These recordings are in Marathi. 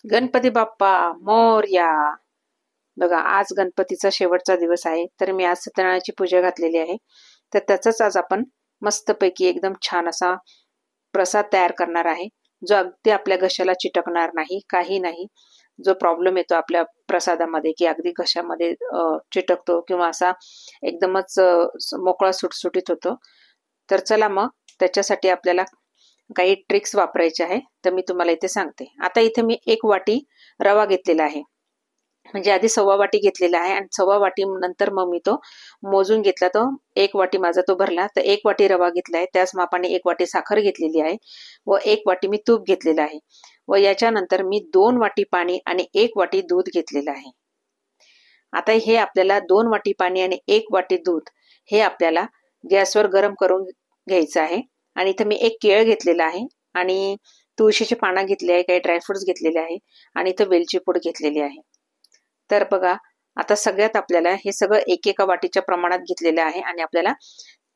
गणपती बाप्पा मोरया. बघा, आज गणपतीचा शेवटचा दिवस आहे, तर मी आज सत्यनारायणाची पूजा घातलेली आहे. तर त्याचाच आज आपण मस्तपैकी एकदम छान असा प्रसाद तयार करणार आहे, जो अगदी आपल्या घशाला चिटकणार नाही, काही नाही. जो प्रॉब्लेम येतो आपल्या प्रसादामध्ये की अगदी घशामध्ये चिटकतो किंवा असा एकदमच मोकळा सुटसुटीत होतो. तर चला मग त्याच्यासाठी आपल्याला काही ट्रिक्स वापरायचे आहे, तर मी तुम्हाला इथे सांगते. आता इथे मी 1 वाटी रवा घेतलेला आहे, म्हणजे आधी 1.25 वाटी घेतलेला आहे आणि 1.25 वाटी नंतर मग मी तो मोजून घेतला. तो 1 वाटी माझा तो भरला. तर 1 वाटी रवा घेतला आहे, त्याच मापाने 1 वाटी साखर घेतलेली आहे व 1 वाटी मी तूप घेतलेलं आहे व याच्यानंतर मी 2 वाटी पाणी आणि 1 वाटी दूध घेतलेलं आहे. आता हे आपल्याला 2 वाटी पाणी आणि 1 वाटी दूध हे आपल्याला गॅसवर गरम करून घ्यायचं आहे. आणि इथे मी 1 केळ घेतलेला आहे आणि तुळशीची पानं घेतली आहे, काही ड्रायफ्रुट्स घेतलेले आहे आणि इथं वेलची पूड घेतलेली आहे. तर बघा, आता सगळ्यात आपल्याला हे सगळं एकेका वाटीच्या प्रमाणात घेतलेलं आहे आणि आपल्याला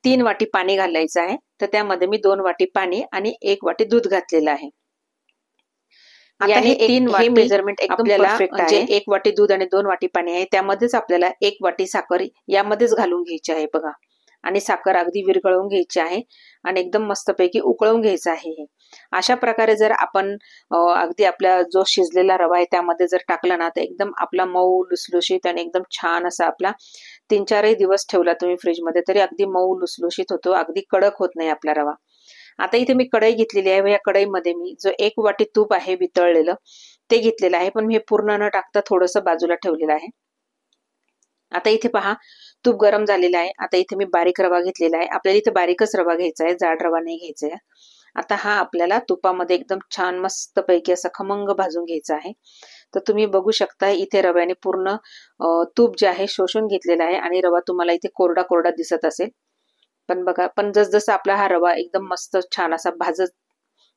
3 वाटी पाणी घालायचं आहे. तर त्यामध्ये मी 2 वाटी पाणी आणि 1 वाटी दूध घातलेलं आहे. आता हे 3 वाटी मेजरमेंट एकदम परफेक्ट आहे. 1 वाटी दूध आणि 2 वाटी पाणी आहे, त्यामध्येच आपल्याला 1 वाटी साखर यामध्येच घालून घ्यायची आहे बघा. आणि साखर अगदी विरघळवून घ्यायची आहे आणि एकदम मस्तपैकी उकळवून घ्यायचं आहे. हे अशा प्रकारे जर आपण अगदी आपला जो शिजलेला रवा आहे त्यामध्ये जर टाकला ना, तर एकदम आपला मऊ लुसलुशीत आणि एकदम छान असा आपला 3-4 दिवस ठेवला तुम्ही फ्रीजमध्ये तरी अगदी मऊ लुसलुशीत होतो, अगदी कडक होत नाही आपला रवा. आता इथे मी कढई घेतलेली आहे व या कढईमध्ये मी जो 1 वाटी तूप आहे वितळलेलं ते घेतलेलं आहे, पण मी हे पूर्ण न टाकता थोडंसं बाजूला ठेवलेलं आहे. आता इथे पहा, तूप गरम झालेलं आहे. आता इथे मी बारीक रवा घेतलेला आहे. आपल्याला इथे बारीकच रवा घ्यायचा आहे, जाड रवा नाही घ्यायचा आहे. आता हा आपल्याला तुपामध्ये एकदम छान मस्तपैकी असा खमंग भाजून घ्यायचा आहे. तर तुम्ही बघू शकता इथे रव्याने पूर्ण तूप जे आहे शोषून घेतलेलं आहे आणि रवा तुम्हाला इथे कोरडा कोरडा दिसत असेल. पण बघा, पण जसजसा आपला हा रवा एकदम मस्त छान असा भाजत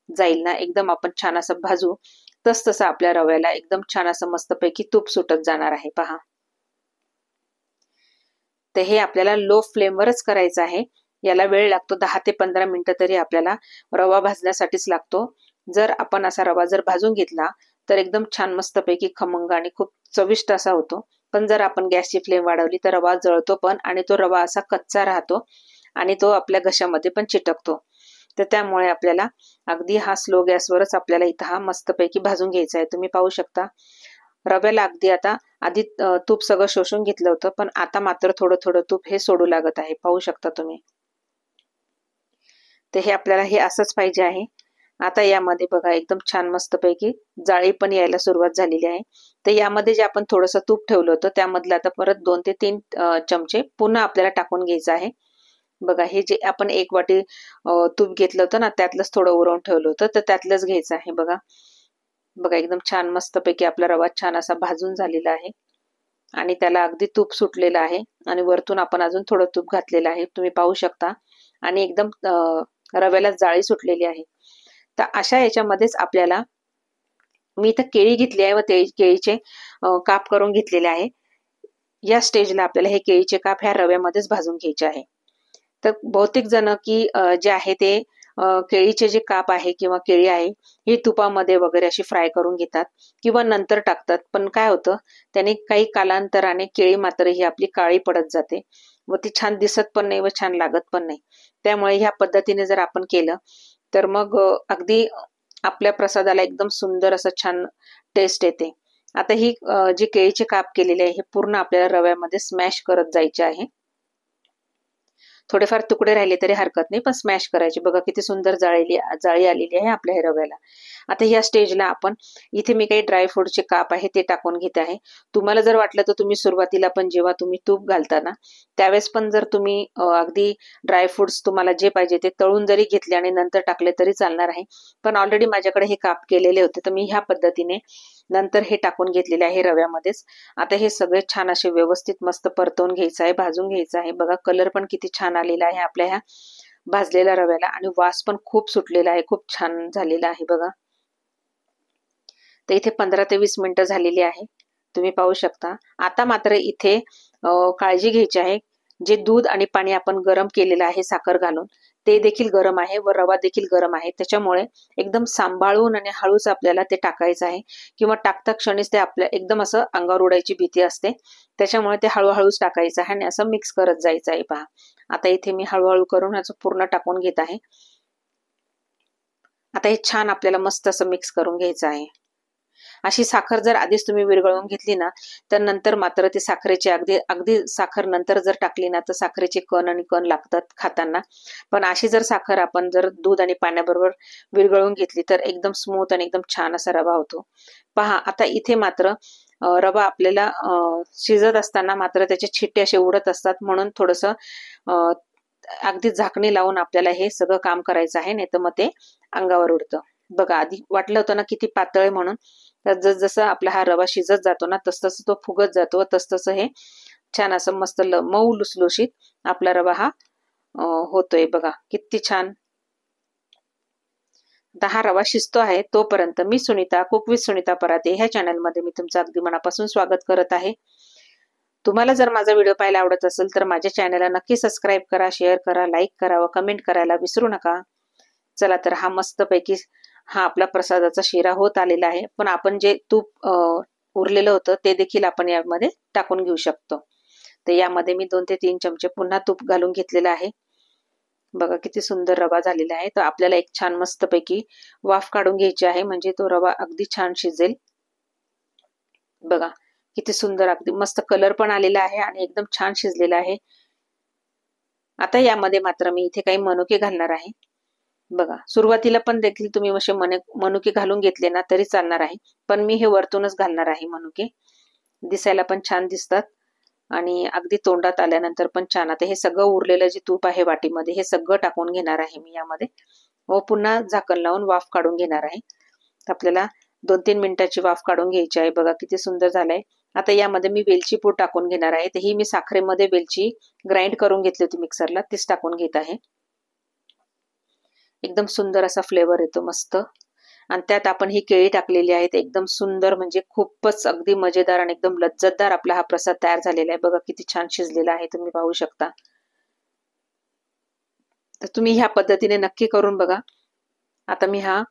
जाईल ना, एकदम आपण छान असं भाजू, तसं आपल्या रव्याला एकदम छान असं मस्तपैकी तूप सुटत जाणार आहे पहा. तर हे आपल्याला लो फ्लेमवरच करायचं आहे. याला वेळ लागतो 10 ते 15 मिनिटं तरी आपल्याला रवा भाजण्यासाठीच लागतो. जर आपण असा रवा जर भाजून घेतला तर एकदम छान मस्तपैकी खमंग आणि खूप चविष्ट असा होतो. पण जर आपण गॅसची फ्लेम वाढवली तर रवा जळतो पण आणि तो रवा असा कच्चा राहतो आणि तो आपल्या घशामध्ये पण चिटकतो. तर त्यामुळे आपल्याला अगदी हा स्लो गॅसवरच आपल्याला इथं हा मस्तपैकी भाजून घ्यायचा आहे. तुम्ही पाहू शकता रव्याला अगदी आता आधी तूप सगळं शोषून घेतलं होतं, पण आता मात्र थोडं थोडं तूप हे सोडू लागत आहे, पाहू शकता तुम्ही. तर हे आपल्याला हे असंच पाहिजे आहे. आता यामध्ये बघा एकदम छान मस्तपैकी जाळी पण यायला सुरुवात झालेली आहे. तर यामध्ये जे आपण थोडंसं तूप ठेवलं होतं त्यामधलं आता परत 2 ते 3 चमचे पुन्हा आपल्याला टाकून घ्यायचं आहे. बघा, हे जे आपण 1 वाटी तूप घेतलं होतं ना, त्यातलंच थोडं उरवून ठेवलं होतं, तर त्यातलंच घ्यायचं आहे बघा. बघा, एकदम छान मस्तपैकी आपला रवा छान असा भाजून झालेला आहे आणि त्याला अगदी तूप सुटलेलं आहे आणि वरतून आपण अजून थोडं तूप घातलेलं आहे, तुम्ही पाहू शकता. आणि एकदम रव्याला जाळी सुटलेली आहे. तर अशा याच्यामध्येच आपल्याला मी इथं केळी घेतली आहे व ते केळीचे काप करून घेतलेले आहे. या स्टेजला आपल्याला हे केळीचे काप ह्या रव्यामध्येच भाजून घ्यायचे आहे. तर बहुतेक जण की जे आहे ते केळीचे जे काप आहे किंवा केळी आहे ही तुपामध्ये वगैरे अशी फ्राय करून घेतात किंवा नंतर टाकतात. पण काय होतं, त्याने काही कालांतराने केळी मात्र ही आपली काळी पडत जाते व ती छान दिसत पण नाही व छान लागत पण नाही. त्यामुळे ह्या पद्धतीने जर आपण केलं तर मग अगदी आपल्या प्रसादाला एकदम सुंदर असं छान टेस्ट येते. आता ही जी केळीचे काप केलेले आहे हे पूर्ण आपल्याला रव्यामध्ये स्मॅश करत जायचे आहे. थोडेफार तुकडे राहिले तरी हरकत नाही, पण स्मॅश करायचे. बघा किती सुंदर जाळी आलेली आहे आपल्या हे रव्याला. आता या स्टेजला आपण इथे मी काही ड्रायफ्रूटचे काप आहे ते टाकून घेत आहे. तुम्हाला जर वाटलं तर तुम्ही सुरुवातीला पण जेव्हा तुम्ही तूप घालताना त्यावेळेस पण जर तुम्ही अगदी ड्रायफ्रुट्स तुम्हाला जे पाहिजे ते तळून जरी घेतले आणि नंतर टाकले तरी चालणार आहे. पण ऑलरेडी माझ्याकडे हे काप केलेले होते, तर मी ह्या पद्धतीने नंतर हे टाकून घेतलेले आहे रव्यामध्येच. आता हे सगळे छान असे व्यवस्थित मस्त परतवून घ्यायचं आहे, भाजून घ्यायचं आहे. बघा, कलर पण किती छान आलेला आहे आपल्या ह्या भाजलेल्या रव्याला आणि वास पण खूप सुटलेला आहे, खूप छान झालेला आहे बघा. तर इथे 15 ते 20 मिनिटं झालेली आहे, तुम्ही पाहू शकता. आता मात्र इथे काळजी घ्यायची आहे, जे दूध आणि पाणी आपण गरम केलेलं आहे साखर घालून ते देखील गरम आहे व रवा देखील गरम आहे, त्याच्यामुळे एकदम सांभाळून आणि हळूच आपल्याला ते टाकायचं आहे, किंवा टाकता क्षणीच ते आपल्या एकदम असं अंगावर उडायची भीती असते, त्याच्यामुळे ते हळूहळूच टाकायचं आहे आणि असं मिक्स करत जायचं आहे पहा. आता इथे मी हळूहळू करून ह्याचं पूर्ण टाकून घेत आहे. आता हे छान आपल्याला मस्त असं मिक्स करून घ्यायचं आहे. अशी साखर जर आधीच तुम्ही विरघळवून घेतली ना, तर नंतर मात्र ते साखरेची अगदी अगदी साखर नंतर जर टाकली ना, तर साखरेचे कण आणि कण लागतात खाताना. पण अशी जर साखर आपण जर दूध आणि पाण्याबरोबर विरघळवून घेतली तर एकदम स्मूथ आणि एकदम छान असा रवा होतो. पहा आता इथे मात्र रवा आपल्याला शिजत असताना मात्र त्याचे छिट्टे असे उडत असतात, म्हणून थोडंसं अगदी झाकणी लावून आपल्याला हे सगळं काम करायचं आहे, नाही तर मग ते अंगावर उडतं. बघा आधी वाटलं होतं ना किती पातळ आहे म्हणून, तर जसं आपला हा रवा शिजत जातो ना तसं तो फुगत जातो, तसं हे छान असं मस्त मऊ लुसलुशीत आपला रवा हा होतोय. बघा किती छान. आता हा रवा शिजतो आहे तोपर्यंत मी सुनीता कुक विथ सुनीता पराते ह्या चॅनलमध्ये मी तुमचं अगदी मनापासून स्वागत करत आहे. तुम्हाला जर माझा व्हिडिओ पाहायला आवडत असेल तर माझ्या चॅनलला नक्की सबस्क्राईब करा, शेअर करा, लाईक करा व कमेंट करायला विसरू नका. चला तर हा मस्तपैकी हा आपला प्रसादाचा शिरा होत आलेला आहे, पण आपण जे तूप उरलेलं होतं ते देखील आपण यामध्ये टाकून घेऊ शकतो. तर यामध्ये मी 2 ते 3 चमचे पुन्हा तूप घालून घेतलेलं आहे. बघा किती सुंदर रवा झालेला आहे. तर आपल्याला एक छान मस्तपैकी वाफ काढून घ्यायची आहे, म्हणजे तो रवा अगदी छान शिजेल. बघा किती सुंदर अगदी मस्त कलर पण आलेला आहे आणि एकदम छान शिजलेला आहे. आता यामध्ये मात्र मी इथे काही मनुके घालणार आहे. बघा सुरुवातीला पण देखील तुम्ही असे मनुके घालून घेतले ना तरी चालणार आहे, पण मी हे वरतूनच घालणार आहे मनुके. दिसायला पण छान दिसतात आणि अगदी तोंडात आल्यानंतर पण छान. आता हे सगळं उरलेलं जे तूप आहे वाटीमध्ये हे सगळं टाकून घेणार आहे मी यामध्ये व पुन्हा झाकण लावून वाफ काढून घेणार आहे. आपल्याला 2-3 मिनिटाची वाफ काढून घ्यायची आहे. बघा किती सुंदर झालंय. आता यामध्ये मी वेलची पूड टाकून घेणार आहे. तर ही मी साखरेमध्ये वेलची ग्राइंड करून घेतली होती मिक्सरला, तीच टाकून घेत आहे. एकदम सुंदर असा फ्लेवर येतो मस्त. आणि त्यात आपण ही केळी टाकलेली आहेत, एकदम सुंदर म्हणजे खूपच अगदी मजेदार आणि एकदम लज्जतदार आपला हा प्रसाद तयार झालेला आहे. बघा किती छान शिजलेला आहे, तुम्ही पाहू शकता. तर तुम्ही ह्या पद्धतीने नक्की करून बघा. आता मी हा